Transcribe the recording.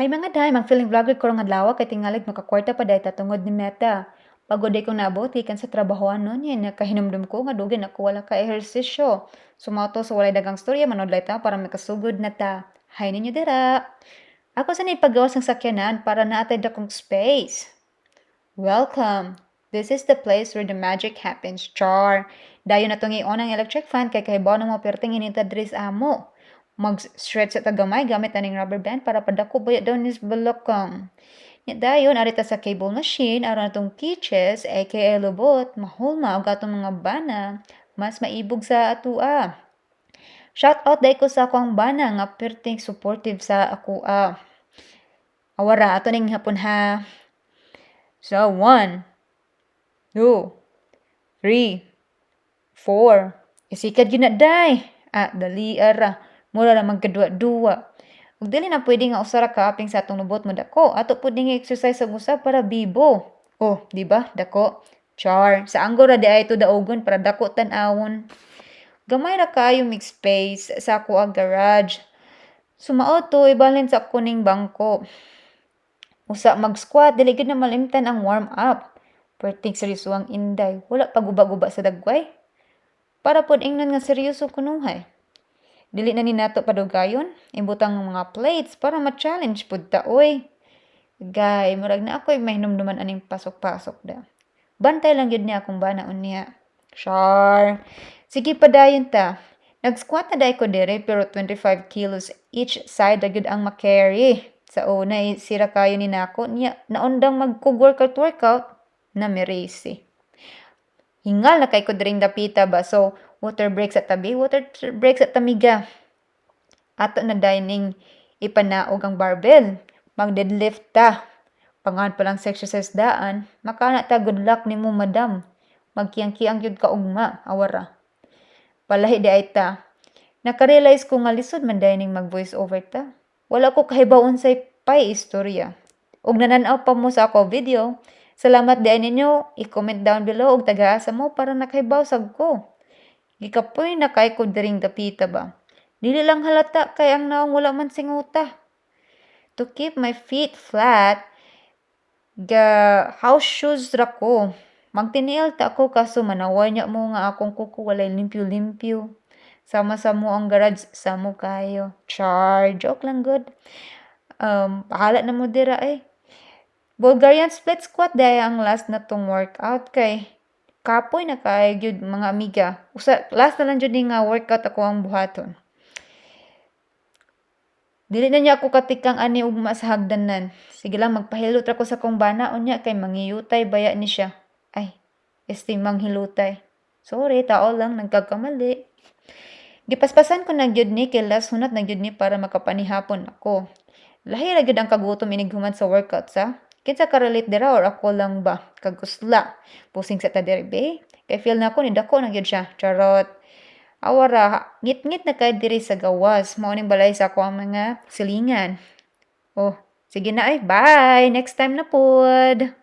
Hi mga day, mag-feeling vlogger ko nga adlaw kay tingalig makakwarta pa day tatungod ni Meta. Pagod day ko naabot gikan sa trabahoan nun yan, nakahinumdum ko nga dugin ako wala ka ehersisyo. Sumato sa walay dagang storya manod ta para makasugod na ta. Hi ninyo dira. Ako sa ipagawas ng sakyanan para naatay dakong space. Welcome. This is the place where the magic happens, char. Dayon na tungi ang electric fan kay kahibaw ng mga perting inita dris amo. Mag-stretch sa tagamay gamit aning rubber band para padako bayad daw nis balakang. Nya dayon arita sa cable machine aron atong kitches aka lubot mahulma og atong mga bana mas maibog sa atua. Shout out dai ko sa akong bana nga perting supportive sa ako. Awara ato ning hapon ha. So 1 2 3 4 isikad gyud na day. Dali ara. Mura ra magkadua-dua. Ug dili na pwede nga usa ra ka aping sa atong lubot mo dako. Ato pud ning exercise sa usab para bibo. Oh, di ba? Dako. Char. Sa anggo ra di ay ito daogon para dako tan-awon. Gamay ra kaayo mix space sa ako ang garage. Sumaot to ibalhin sa ako ning bangko. Usa mag-squat dili gid na malimtan ang warm up. Perting seryoso ang inday. Wala pa guba-guba sa dagway. Para pod ingnon nga seryoso kunuhay. Dili na ni nato padugayon, imbutang mga plates para ma-challenge pud ta oy. Gay, murag na ako'y may hinumduman aning pasok-pasok da. Bantay lang yun niya akong banaon niya. Char. Sige padayon ta. Nag-squat na day ko dire pero 25 kilos each side agad ang makarry. Sa una, sira kayo ni nako niya naundang mag-workout na meresi. Hingal na kay ko diring dapita ba so water break sa tabi, water break sa tamiga. Ato na dining ipanaog ang barbell. Mag-deadlift ta. Pangan pa lang sa exercise daan, makana ta good luck nimo madam. Magkiyang-kiyang yun ka ugma, awara. Palahi di ay ta. Nakarealize ko nga lisod man dining mag-voice over ta. Wala ko kahibawon sa pay istorya. Ug nananaw pa mo sa ako video. Salamat di ninyo. I-comment down below og taga-asa mo para nakahibaw sag ko. Gikapoy na kay ko diring dapita ba. Dili lang halata kay ang naong wala man singuta. To keep my feet flat, house shoes ra ko. Magtiniel ta ko kaso manaway niya mo nga akong kuko walay limpyo-limpyo. Sama sa mo ang garage sa mo kayo. Char, joke lang good. Pahala na mo dira eh. Bulgarian split squat daya ang last na tong workout kay kapoy na kay gyud mga amiga. Last na lang jud nga workout ako ang buhaton. Dili na niya ako katikang ani ugma sa hagdanan. Sige lang magpahilot ra ko sa kong bana unya kay mangiyutay baya ni siya. Ay, estimang hilutay. Sorry, tao lang nagkakamali. Gipaspasan ko na gyud ni kay last hunat na gyud ni para makapanihapon ako. Lahi ra gyud ang kagutom inighuman sa workout sa. Kinsa ka relate dira or ako lang ba? Kagusla. Pusing sa ta diri be. Kay feel na ako ni dako na gyud siya. Charot. Awara, ngit-ngit na kay diri sa gawas. Mao ning balay sa ako ang mga silingan. Oh, sige na ay. Bye. Next time na pod.